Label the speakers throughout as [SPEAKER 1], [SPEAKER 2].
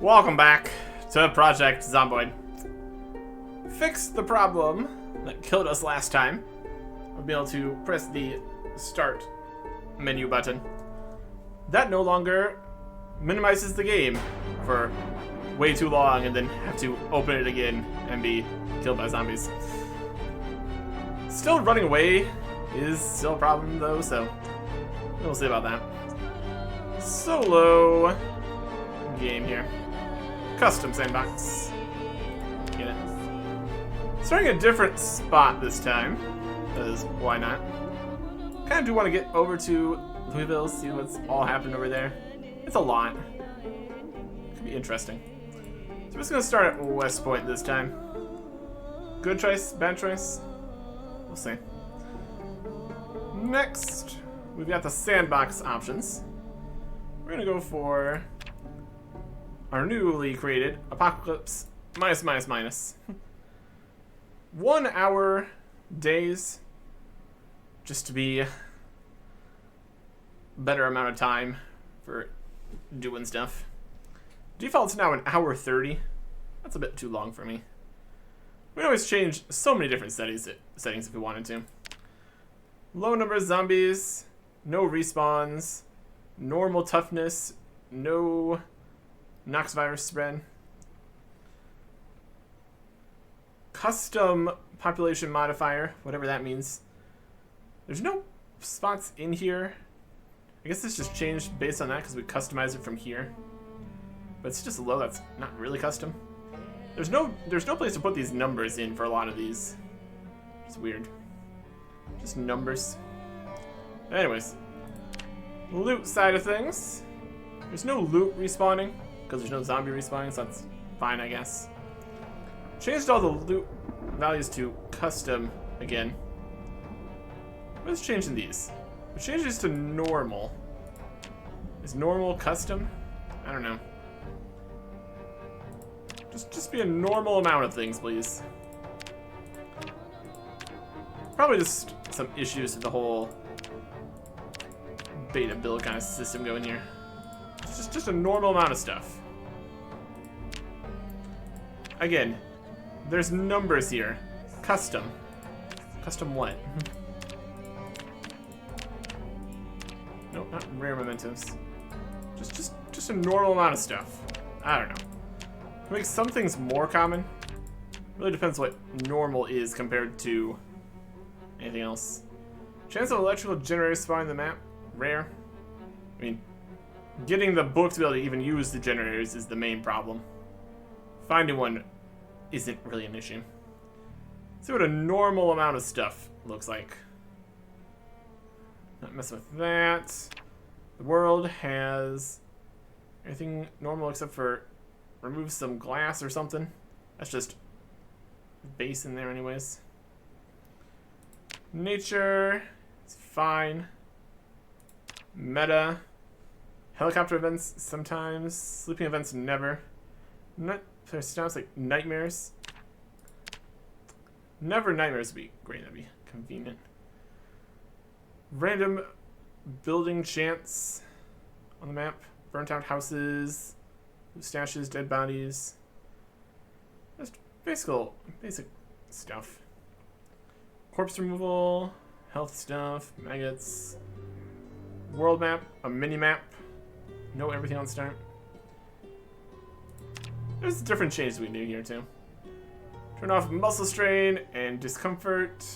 [SPEAKER 1] Welcome back to Project Zomboid. Fix the problem that killed us last time. We'll be able to press the start menu button. That no longer minimizes the game for way too long and then have to open it again and be killed by zombies. Still running away is still a problem though, so we'll see about that. Solo game here. Custom sandbox. Get it. Starting a different spot this time, because why not? Kind of do want to get over to Louisville, see what's all happened over there. It's a lot. Could be interesting. So we're just gonna start at West Point this time. Good choice, bad choice? We'll see. Next, we've got the sandbox options. We're gonna go for our newly created Apocalypse minus. 1 hour days, just to be a better amount of time for doing stuff. Default's now 1 hour 30. That's a bit too long for me. We can always change so many different settings if we wanted to. Low number of zombies, no respawns, normal toughness, no Nox virus spread. Custom population modifier, whatever that means. There's no spots in here. I guess this just changed based on that because we customized it from here. But it's just low, that's not really custom. There's no place to put these numbers in for a lot of these. It's weird. Just numbers. Anyways. Loot side of things. There's no loot respawning because there's no zombie respawning, so that's fine, I guess. Changed all the loot values to custom again. What's changing these? We changed these to normal. Is normal custom? I don't know. Just be a normal amount of things, please. Probably just some issues with the whole beta build kind of system going here. It's just a normal amount of stuff. Again, there's numbers here. Custom. Custom what? Nope, not rare mementos. Just a normal amount of stuff. I don't know. It makes some things more common. Really depends what normal is compared to anything else. Chance of electrical generators spawning the map, rare. I mean, getting the book to be able to even use the generators is the main problem. Finding one isn't really an issue. Let's see what a normal amount of stuff looks like. Not messing with that. The world has everything normal except for remove some glass or something. That's just base in there anyways. Nature, it's fine. Meta. Helicopter events sometimes. Sleeping events never. Sounds like nightmares. Never nightmares would be great, that'd be convenient. Random building chance on the map. Burnt out houses. Stashes, dead bodies. Just basic stuff. Corpse removal, health stuff, maggots. World map, a mini map. Know everything on start. There's different changes we can do here too. Turn off muscle strain and discomfort.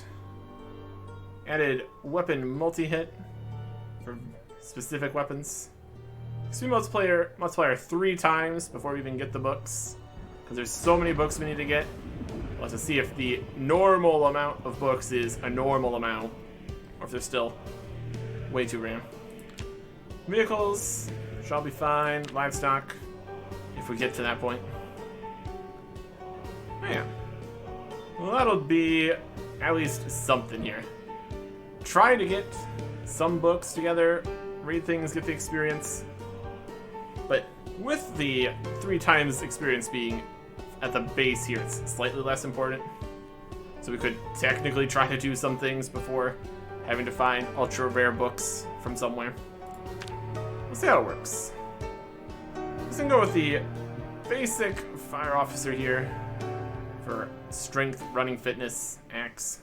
[SPEAKER 1] Added weapon multi-hit for specific weapons. Speed multiplier 3 times before we even get the books. Because there's so many books we need to get. We'll have to see if the normal amount of books is a normal amount. Or if they're still way too rare. Vehicles shall be fine. Livestock, if we get to that point. Yeah. Well, that'll be at least something here. Try to get some books together, read things, get the experience. But with the 3 times experience being at the base here, it's slightly less important. So we could technically try to do some things before having to find ultra rare books from somewhere. We'll see how it works. Just gonna go with the basic fire officer here for strength, running, fitness, axe.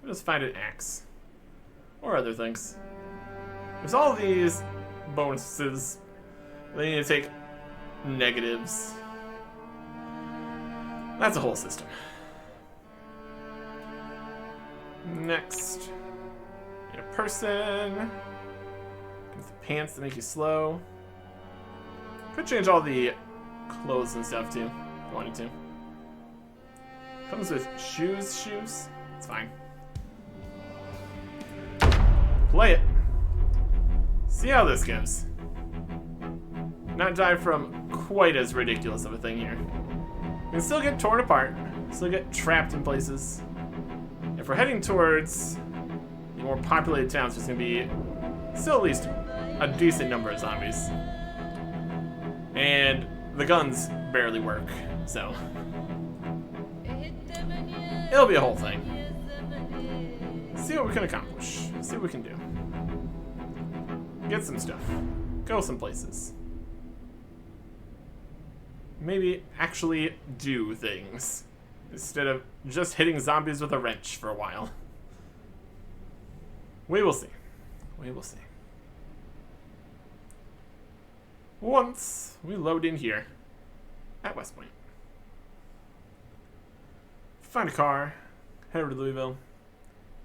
[SPEAKER 1] We'll just find an axe. Or other things. There's all these bonuses. They need to take negatives. That's a whole system. Next. Get a person. Get the pants that make you slow. Could change all the clothes and stuff too, if you wanted to. Comes with shoes. It's fine. Play it. See how this goes. Not die from quite as ridiculous of a thing here. We can still get torn apart, still get trapped in places. If we're heading towards the more populated towns, there's gonna be still at least a decent number of zombies. And the guns barely work, so it'll be a whole thing. See what we can accomplish. See what we can do. Get some stuff. Go some places. Maybe actually do things instead of just hitting zombies with a wrench for a while. We will see. We will see. Once we load in here at West Point. Find a car, head over to Louisville.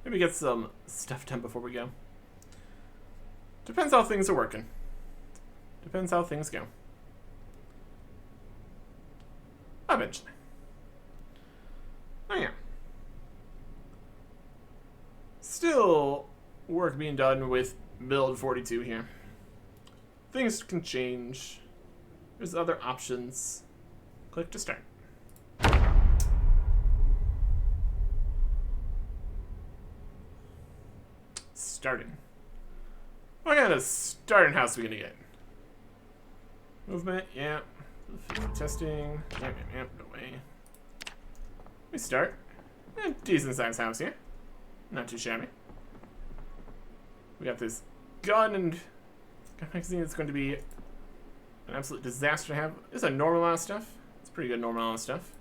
[SPEAKER 1] Maybe get some stuff done before we go. Depends how things are working. Depends how things go. Eventually. Oh yeah. Still work being done with build 42 here. Things can change. There's other options. Click to start. Starting. What kind of starting house are we gonna get? Movement, yeah. Testing, yep, no way. We start. Decent sized house here. Not too shabby. We got this gun and gun magazine that's going to be an absolute disaster to have. This is a normal amount of stuff. It's pretty good normal amount of stuff.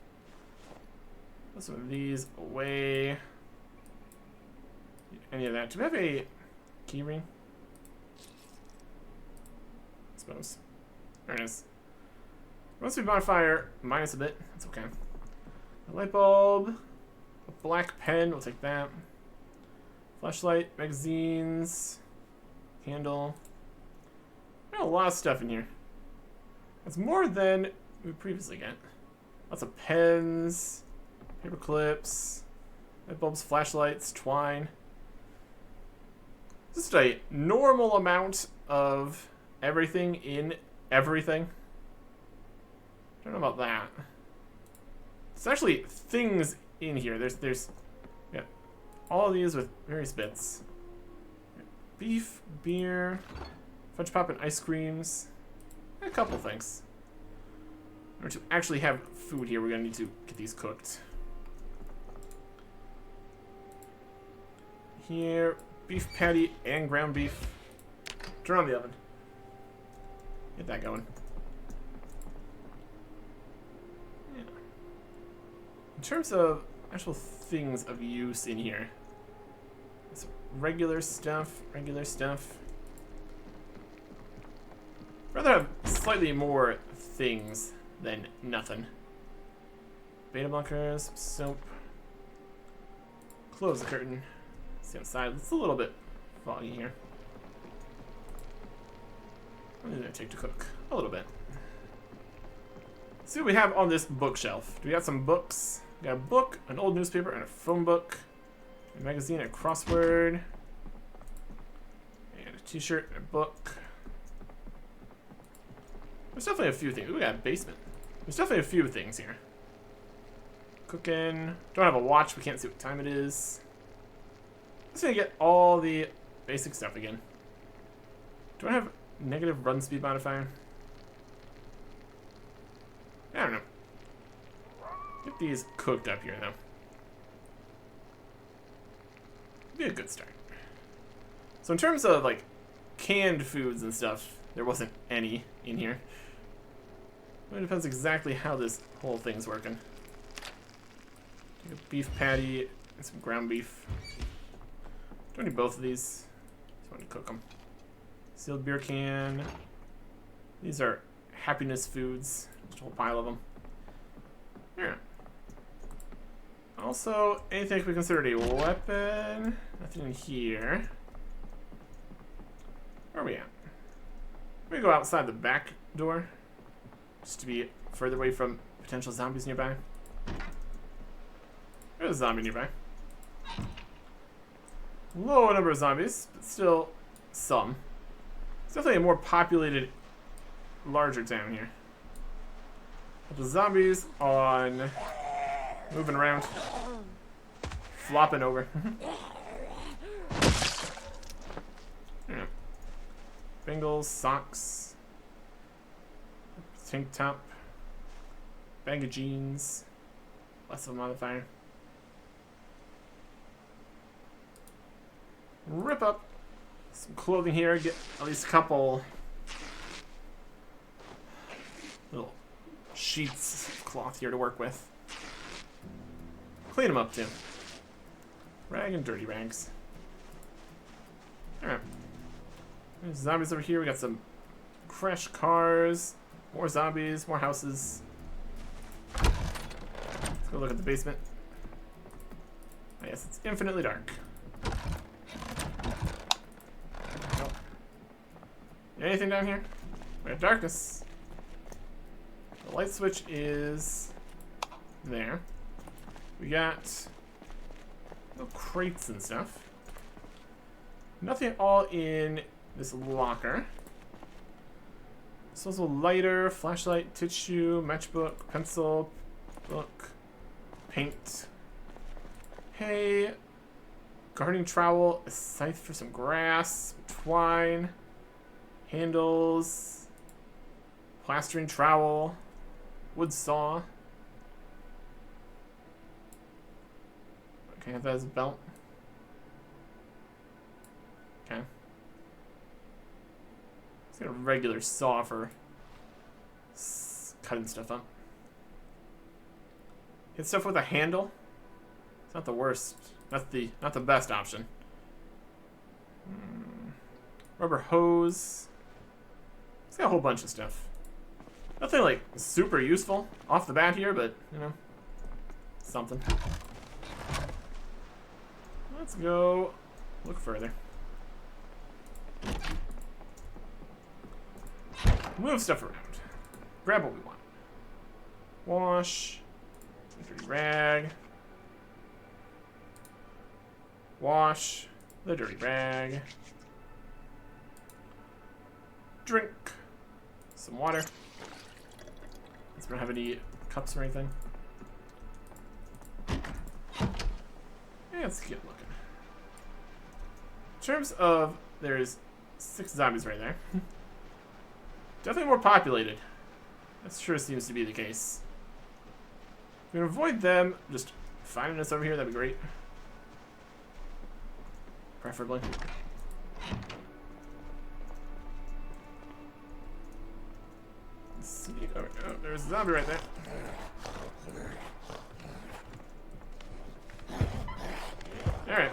[SPEAKER 1] Put some of these away. Any of that. Do we have a key ring? I suppose. There it is. Once we modifier minus a bit, that's okay. A light bulb, a black pen, we'll take that. Flashlight, magazines, candle. We got a lot of stuff in here. That's more than we previously got. Lots of pens, paper clips, light bulbs, flashlights, twine. Just a normal amount of everything in everything. I don't know about that. There's actually things in here. There's yeah, all of these with various bits. Beef, beer, fudge pop and ice creams, and a couple things. In order to actually have food here, we're gonna need to get these cooked. Here, beef patty and ground beef. Turn on the oven. Get that going. Yeah. In terms of actual things of use in here, it's regular stuff, Rather have slightly more things than nothing. Beta blockers, soap. Close the curtain. See outside. It's a little bit foggy here. How long does it take to cook? A little bit. Let's see what we have on this bookshelf. Do we have some books? We got a book, an old newspaper, and a phone book. A magazine, a crossword. And a t-shirt, and a book. There's definitely a few things. We got a basement. There's definitely a few things here. Cooking. Don't have a watch. We can't see what time it is. Just gonna get all the basic stuff again. Do I have negative run speed modifier? I don't know. Get these cooked up here, though. Be a good start. So in terms of, like, canned foods and stuff, there wasn't any in here. It depends exactly how this whole thing's working. Take a beef patty and some ground beef. Don't need both of these. Just want to cook them. Sealed beer can. These are happiness foods. Just a whole pile of them. Yeah. Also, anything that could be considered a weapon. Nothing in here. Where are we at? We go outside the back door. Just to be further away from potential zombies nearby. There's a zombie nearby. Low number of zombies, but still some. It's definitely a more populated, larger town here. The zombies on moving around, flopping over. Yeah. Bengals, socks, tank top, bag of jeans, less of a modifier. Rip up some clothing here, get at least a couple little sheets of cloth here to work with. Clean them up too. Rag and dirty rags. Alright. There's zombies over here. We got some crashed cars. More zombies. More houses. Let's go look at the basement. Oh, yes, it's infinitely dark. Nope. Anything down here? We have darkness. The light switch is there. We got little crates and stuff. Nothing at all in this locker. So also lighter, flashlight, tissue, matchbook, pencil, book, paint, hay, gardening trowel, a scythe for some grass, twine, handles, plastering trowel, wood saw. Can I have that as a belt? Okay. Let's get a regular saw for cutting stuff up. Hit stuff with a handle. It's not the worst. Not the best option. Rubber hose. It's got a whole bunch of stuff. Nothing like super useful off the bat here, but you know, something. Let's go look further. Move stuff around. Grab what we want. Wash. Dirty rag. Wash. The dirty rag. Drink. Some water. Since we don't have any cups or anything. Yeah, let's keep looking. In terms of, there's 6 zombies right there. Definitely more populated. That sure seems to be the case. If we can avoid them, just finding us over here, that'd be great. Preferably. Let's see. Oh, there's a zombie right there. Alright.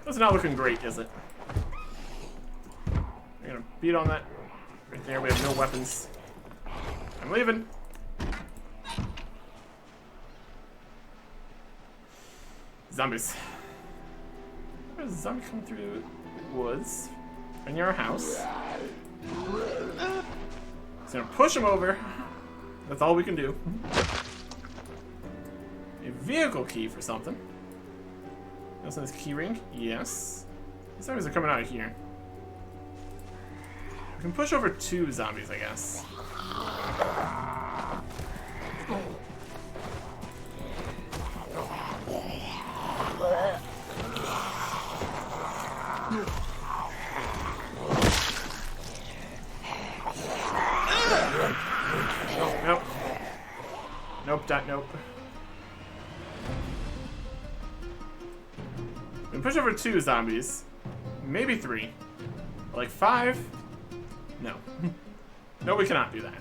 [SPEAKER 1] That's not looking great, is it? We're gonna beat on that. Right there, we have no weapons. I'm leaving. Zombies. There's a zombie coming through the woods. Right near our house. Just gonna push him over. That's all we can do. A vehicle key for something. Also this key ring? Yes. These zombies are coming out of here. We can push over 2 zombies, I guess. Nope. Nope, nope. We can push over 2 zombies. Maybe 3. Like 5? No. No, we cannot do that.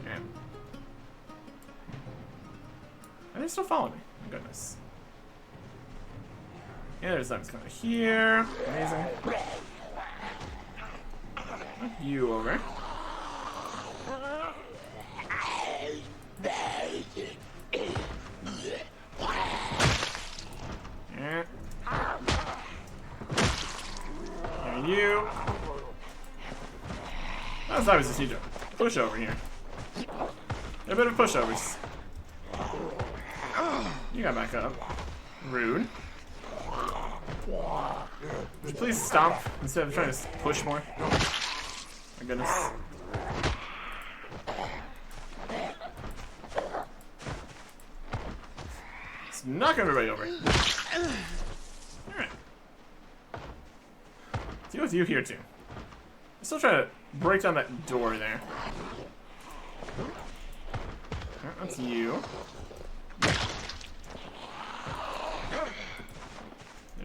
[SPEAKER 1] Yeah. Are they still following me? My goodness. Yeah, there's zombies coming here. Amazing. You over. Yeah. And you. Those zombies just need to push over here. They're a bit of pushovers. You got back up. Rude. Would you please stomp instead of trying to push more? My goodness. Let's knock everybody over. Alright. Deal with you here too. I'm still trying to break down that door there. Alright, that's you.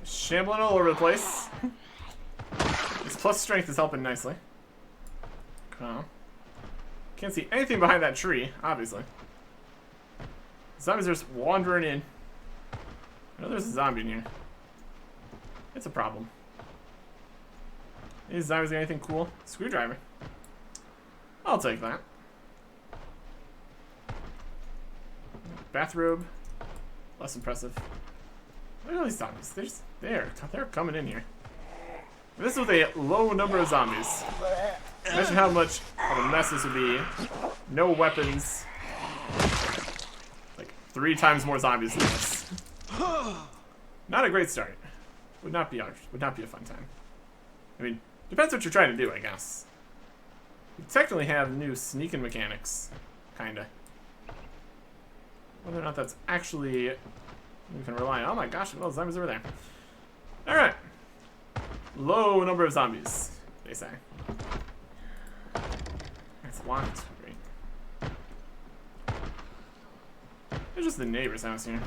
[SPEAKER 1] Shambling all over the place. This plus strength is helping nicely. Oh. Can't see anything behind that tree, obviously. Zombies are just wandering in. I know there's a zombie in here. It's a problem. These zombies got anything cool? Screwdriver. I'll take that. Bathrobe. Less impressive. Look at all these zombies. They're coming in here. This is with a low number of zombies. Imagine how much of a mess this would be. No weapons. Like 3 times more zombies than this. Not a great start. Would not be a fun time. I mean, depends what you're trying to do, I guess. We technically have new sneaking mechanics. Kinda. Whether or not that's actually we can rely on. Oh my gosh, look at all the zombies over there. Alright. Low number of zombies, they say. It's locked. Great. It's just the neighbor's house here.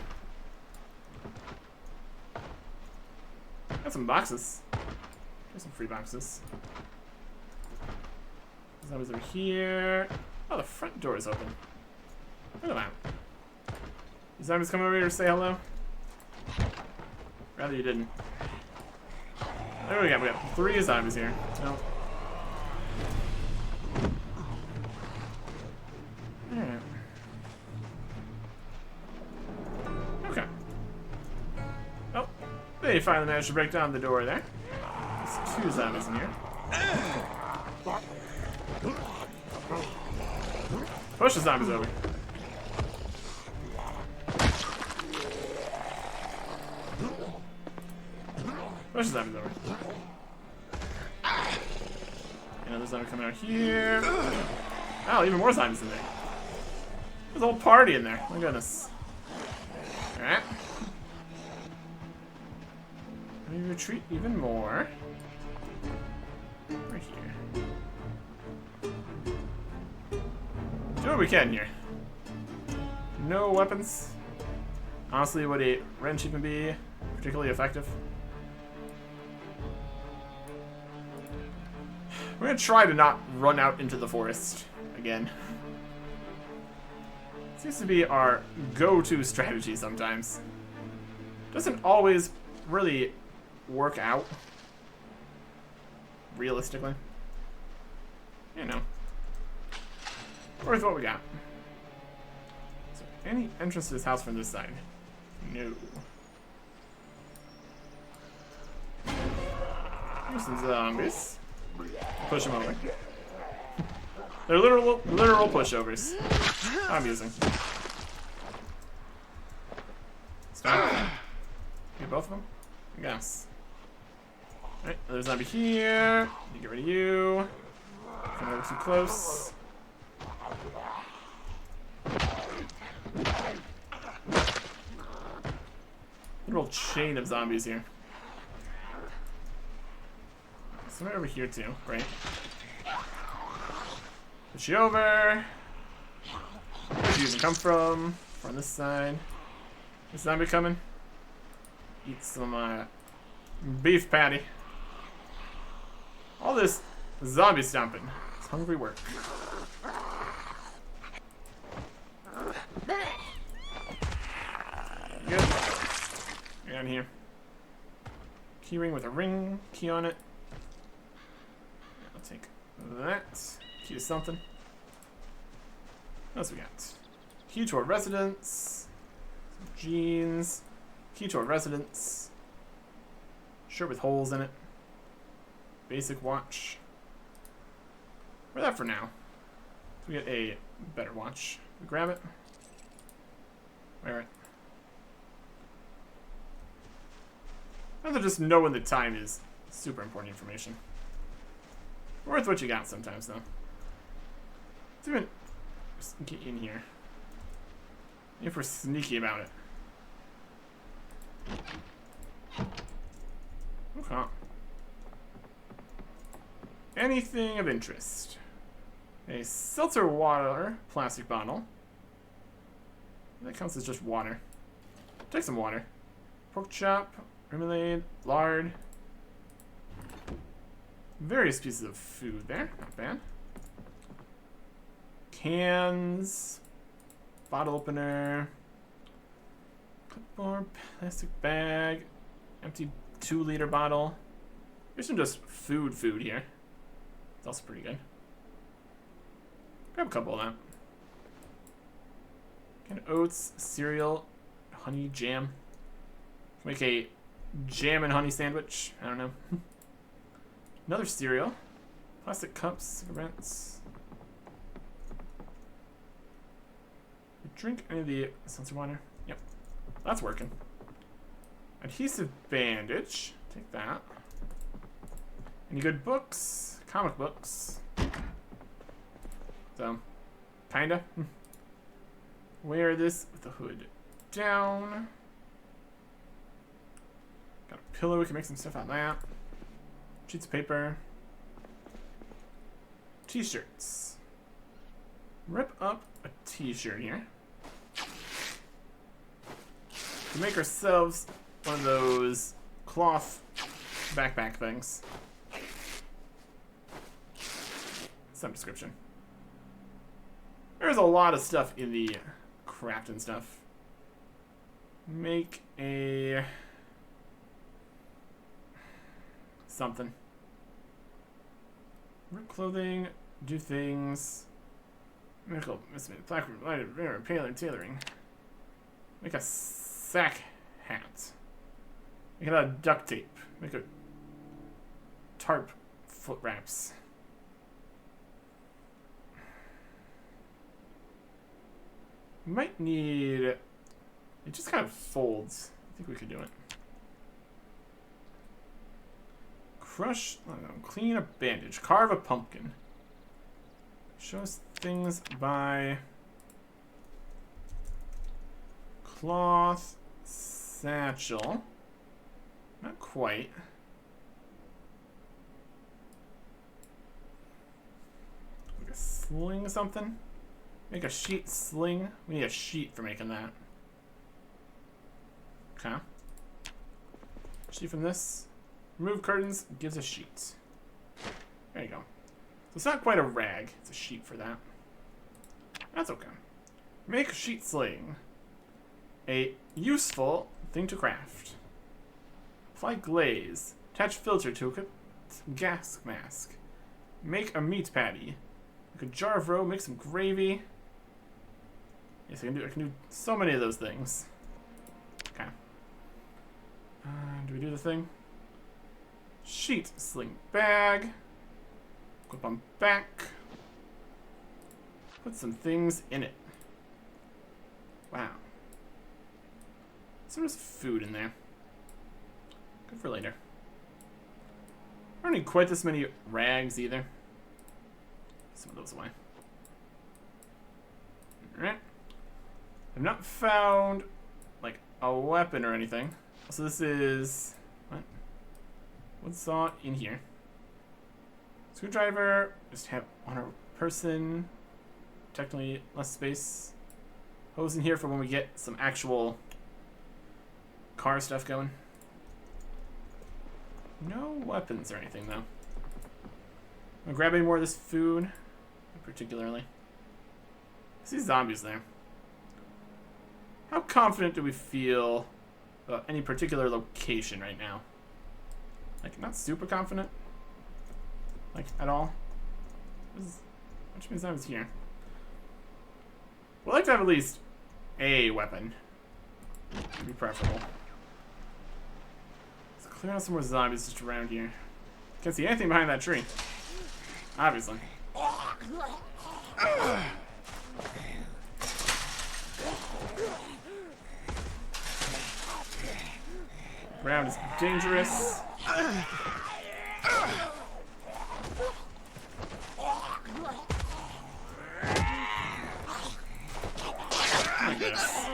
[SPEAKER 1] Got some boxes. There's some free boxes. Zombies over here. Oh, the front door is open. Look at that. These zombies come over here to say hello? Rather you didn't. There we go. We got 3 zombies here. No. Alright. Okay. Oh, they finally managed to break down the door there. There's 2 zombies in here. Push the zombies over. Push the zombies over. Another zombie coming out here. Oh, even more zombies in there. There's a whole party in there. My goodness. Alright. Let me retreat even more. Right here. Do what we can here. No weapons. Honestly, would a wrench even be particularly effective? We're gonna try to not run out into the forest again. Seems to be our go-to strategy sometimes. Doesn't always really work out. Realistically. You know. Where's what we got? Is there any entrance to this house from this side? No. Here's some zombies. Push them over. They're literal pushovers. I'm using. Stop. Get both of them? Yes. Alright, there's a zombie here. You get rid of you. Come over too close. Literal chain of zombies here. Somewhere over here too, right? Push you over. Where'd you even come from? On this side. Is zombie coming? Eat some beef patty. All this zombie stomping is hungry work. Good. Get in here. Key ring with a ring key on it. I'll take that. Key to something. What else we got? Key to a residence. Some jeans. Key to a residence. Shirt with holes in it. Basic watch. We're that for now. So we get a better watch. We grab it. Alright. Rather just know when the time is. Super important information. Worth what you got sometimes, though. Let's even just get in here. If we're sneaky about it. Okay. Anything of interest. A seltzer water plastic bottle. That counts as just water. Take some water. Pork chop, remoulade, lard. Various pieces of food there. Not bad. Cans. Bottle opener. Clipboard, plastic bag. Empty 2-liter bottle. There's some just food here. It's also pretty good. Grab a couple of that. Kind of oats, cereal, honey, jam. Make a jam and honey sandwich. I don't know. Another cereal. Plastic cups, cigarettes. Drink any of the seltzer water. Yep. That's working. Adhesive bandage. Take that. Any good books? Comic books. So, kinda. Wear this with the hood down. Got a pillow, we can make some stuff out of that. Sheets of paper. T-shirts. Rip up a t-shirt here. To make ourselves one of those cloth backpack things. Some description. There's a lot of stuff in the crafting stuff. Make a something. Rip clothing, do things. Medical, tailoring. Make a sack hat. Make a lot of duct tape. Make a tarp foot wraps. Might need... It just kind of folds. I think we could do it. Crush... I don't know, clean a bandage. Carve a pumpkin. Show us things by... Cloth satchel. Not quite. Like a sling something? Make a sheet sling. We need a sheet for making that. Okay. Sheet from this. Remove curtains. Gives a sheet. There you go. So it's not quite a rag. It's a sheet for that. That's okay. Make a sheet sling. A useful thing to craft. Apply glaze. Attach filter to a gas mask. Make a meat patty. Make a jar of roe. Make some gravy. Yes, I can do so many of those things. Okay. Do we do the thing? Sheet, sling bag. Clip on back. Put some things in it. Wow. So there's food in there. Good for later. I don't need quite this many rags either. Some of those away. Alright. I've not found, like, a weapon or anything. So this is... What? What's in here? Screwdriver. Just have on a person. Technically less space. Hose in here for when we get some actual car stuff going. No weapons or anything, though. I'm gonna grab any more of this food. particularly. I see zombies there. How confident do we feel about any particular location right now? Like, not super confident? Like, at all? Which means I was here. We'd like to have at least a weapon. Would be preferable. Let's clear out some more zombies just around here. Can't see anything behind that tree. Obviously. Ground is dangerous. Like this.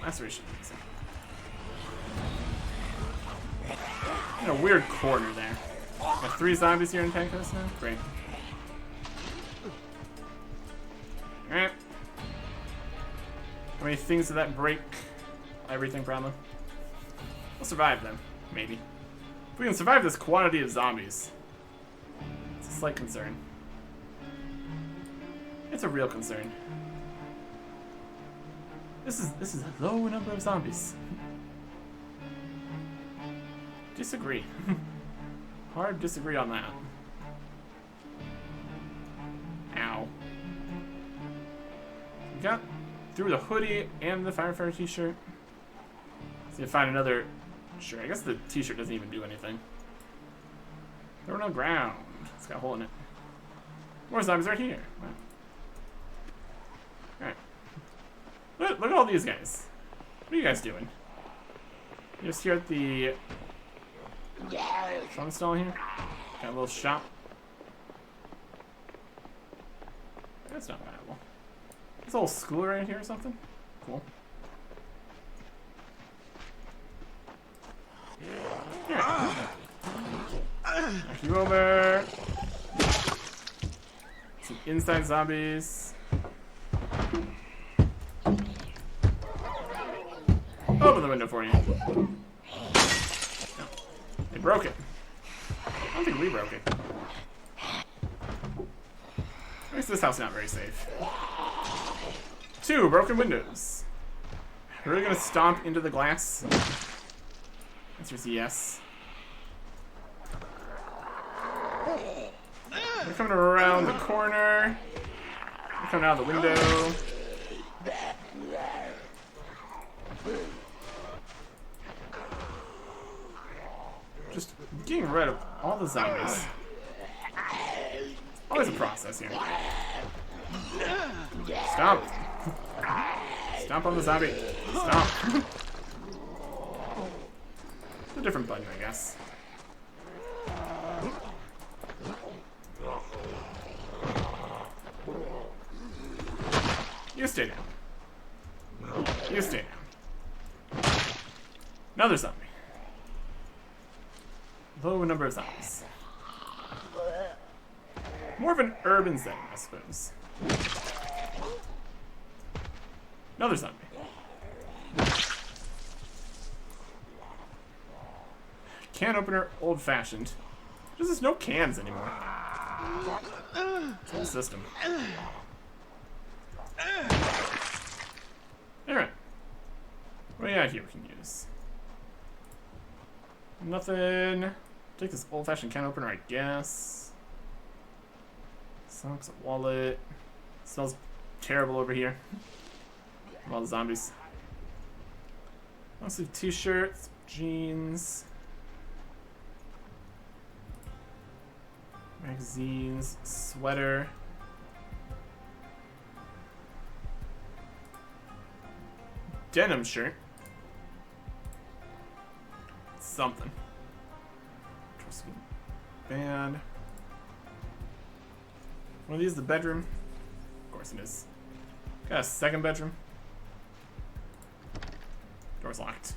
[SPEAKER 1] Laceration. In a weird corner there. Got 3 zombies here in Tankos now? Great. Alright. How many things did that break? Everything, probably. We'll survive them, maybe. If we can survive this quantity of zombies, it's a slight concern. It's a real concern. This is a low number of zombies. Disagree. Hard disagree on that. Ow. We got through the hoodie and the firefighter t-shirt. See if I find another. Sure, I guess the t-shirt doesn't even do anything. There were no ground. It's got a hole in it. More zombies right here. Wow. Alright. Look at all these guys. What are you guys doing? You're just here at the Trunk stall here. Got a little shop. That's not viable. There's a little school right here or something. Cool. Here. Knock you over. Some inside zombies. Open the window for you. No. They broke it. I don't think we broke it. Makes this house not very safe. 2 broken windows. Are we gonna stomp into the glass? Answer is yes. We're coming around the corner. We're coming out of the window. Just getting rid of all the zombies. Always a process here. Stomp. Stomp on the zombie. Stomp. It's a different button, I guess. You stay down. You stay down. Another zombie. Low number of zombies. More of an urban setting, I suppose. Another zombie. Can opener, old-fashioned. There's just no cans anymore. It's a whole system. Alright. What do we got here we can use? Nothing. Take this old-fashioned can opener, I guess. Socks, a wallet. Smells terrible over here. All the zombies. Mostly t-shirts, jeans, magazines, sweater. Denim shirt. Something. Band. One of these the bedroom. Of course it is. Got a second bedroom. Door's locked.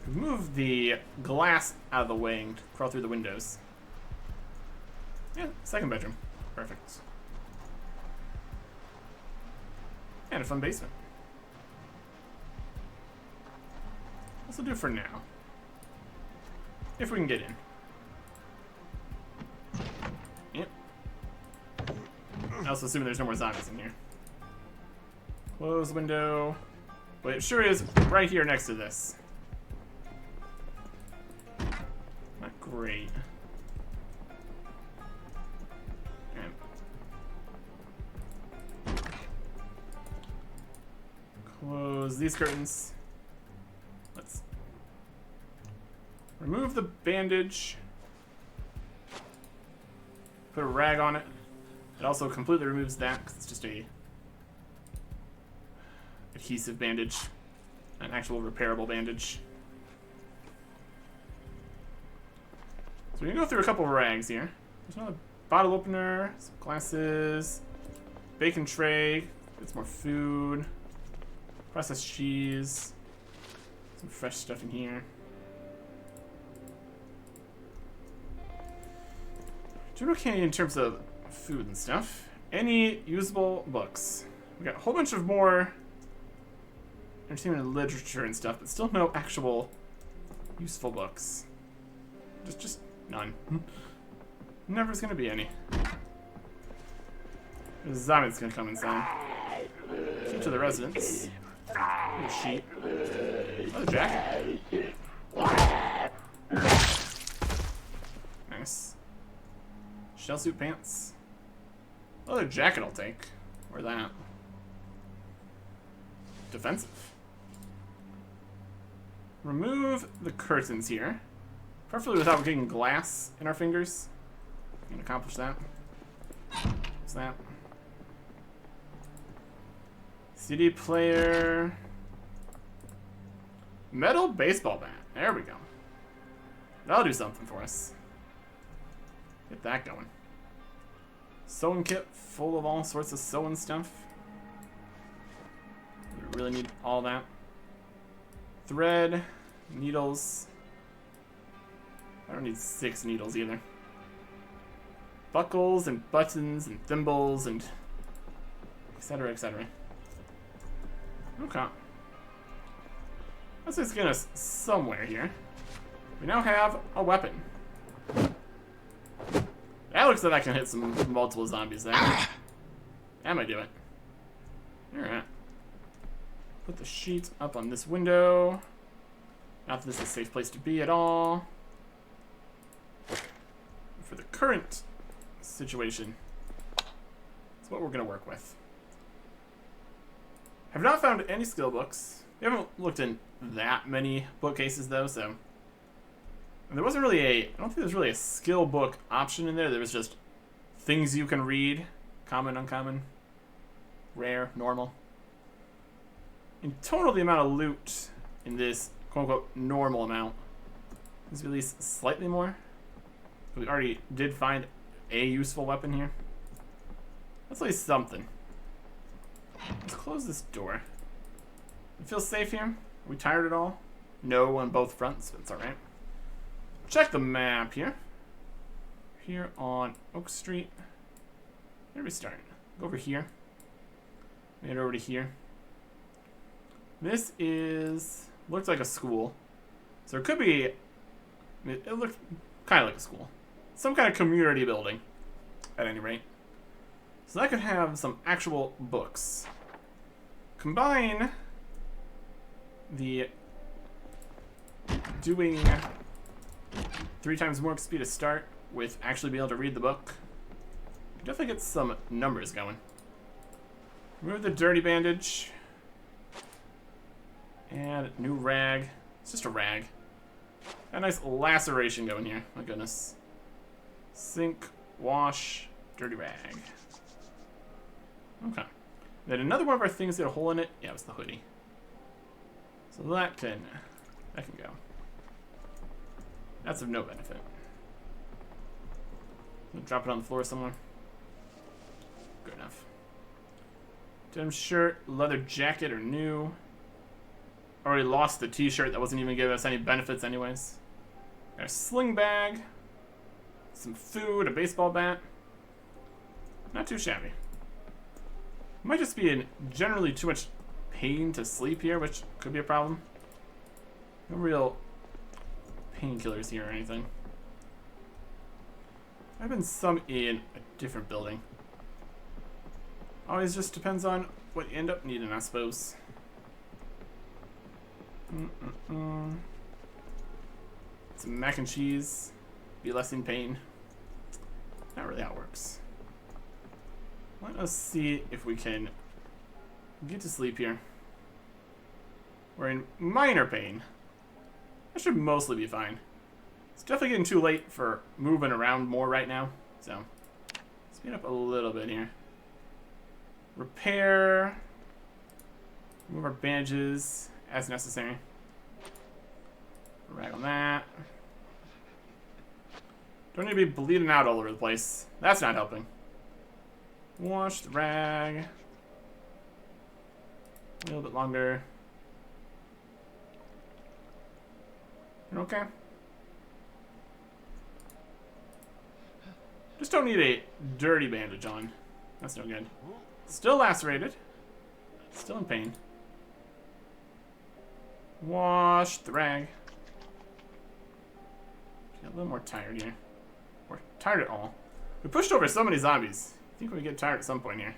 [SPEAKER 1] Move the glass out of the way and crawl through the windows. Yeah, second bedroom. Perfect. And a fun basement. This'll do for now. If we can get in. Yep. I also assume there's no more zombies in here. Close the window. But it sure is right here next to this. Not great. Alright. Close these curtains. Let's remove the bandage. Put a rag on it. It also completely removes that because it's just a adhesive bandage, an actual repairable bandage. So we can go through a couple of rags here. There's another bottle opener, some glasses, bacon tray, get some more food, processed cheese, some fresh stuff in here. Doing okay in terms of food and stuff. Any usable books? We got a whole bunch of more entertainment and literature and stuff, but still no actual useful books. Just none. Never's gonna be any. The zombie's gonna come inside. Keep to the residence. Little sheep. Another jacket. Nice. Shell suit pants. Another jacket I'll take. Wear that. Defensive. Remove the curtains here. Preferably without getting glass in our fingers. We can accomplish that. What's that? CD player. Metal baseball bat. There we go. That'll do something for us. Get that going. Sewing kit full of all sorts of sewing stuff. We really need all that. Thread, needles. I don't need 6 needles either. Buckles and buttons and thimbles and etc. etc. Okay. Let's just get us somewhere here. We now have a weapon. That looks like I can hit some multiple zombies there. That might do it. Alright. Put the sheet up on this window. Not that this is a safe place to be at all. For the current situation, it's what we're going to work with. Have not found any skill books. We haven't looked in that many bookcases though, so. And there wasn't really I don't think there's really a skill book option in there. There was just things you can read. Common, uncommon, rare, normal. In total, the amount of loot in this quote-unquote normal amount is at least slightly more. We already did find a useful weapon here. That's at least something. Let's close this door. It feels safe here? Are we tired at all? No on both fronts, but it's alright. Check the map here. Here on Oak Street. Where do we start? Go over here. Made it over to here. This looks like a school. So it could be, it looks kind of like a school. Some kind of community building, at any rate. So that could have some actual books. Combine the doing 3 times more XP to start with actually being able to read the book. Definitely get some numbers going. Remove the dirty bandage. Add new rag. It's just a rag. Got a nice laceration going here. My goodness. Sink, wash, dirty rag. Okay. Then another one of our things got a hole in it. Yeah, it was the hoodie. So that can go. That's of no benefit. Drop it on the floor somewhere. Good enough. Denim shirt, leather jacket are new. Already lost the t-shirt that wasn't even giving us any benefits anyways. Got a sling bag. Some food, a baseball bat. Not too shabby. Might just be in generally too much pain to sleep here, which could be a problem. No real painkillers here or anything. I've been some in a different building. Always just depends on what you end up needing, I suppose. Some mac and cheese. Be less in pain. Not really how it works. Let us see if we can get to sleep here. We're in minor pain. That should mostly be fine. It's definitely getting too late for moving around more right now. So, speed up a little bit here. Repair. Move our bandages as necessary. Rag on that. Don't need to be bleeding out all over the place. That's not helping. Wash the rag. A little bit longer. Okay. Just don't need a dirty bandage on. That's no good. Still lacerated. Still in pain. Wash the rag. Get a little more tired here. We're tired at all. We pushed over so many zombies. I think we get tired at some point here.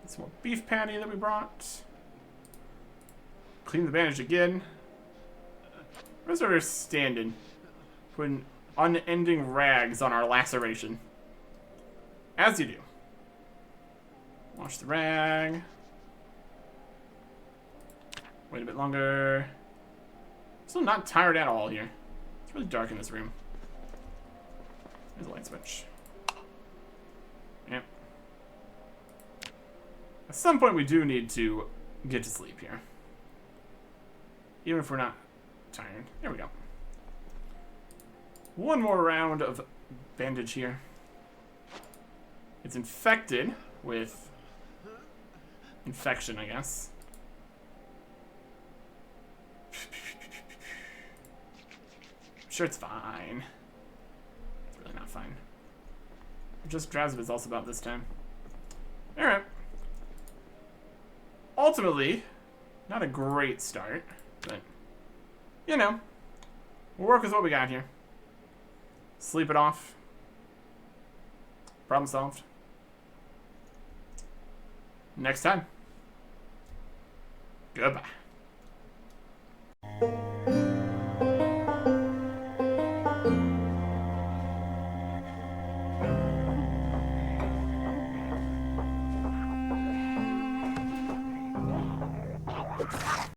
[SPEAKER 1] Some more beef patty that we brought. Clean the bandage again. Where's our standing? Putting unending rags on our laceration. As you do. Wash the rag. Wait a bit longer. Still not tired at all here. It's really dark in this room. There's a light switch. Yep. At some point we do need to get to sleep here. Even if we're not tired. There we go. One more round of bandage here. It's infected with infection, I guess. I'm sure it's fine. It's really not fine. Just drowsy is also about this time. Alright. Ultimately, not a great start, but you know, we'll work with what we got here. Sleep it off. Problem solved. Next time. Goodbye.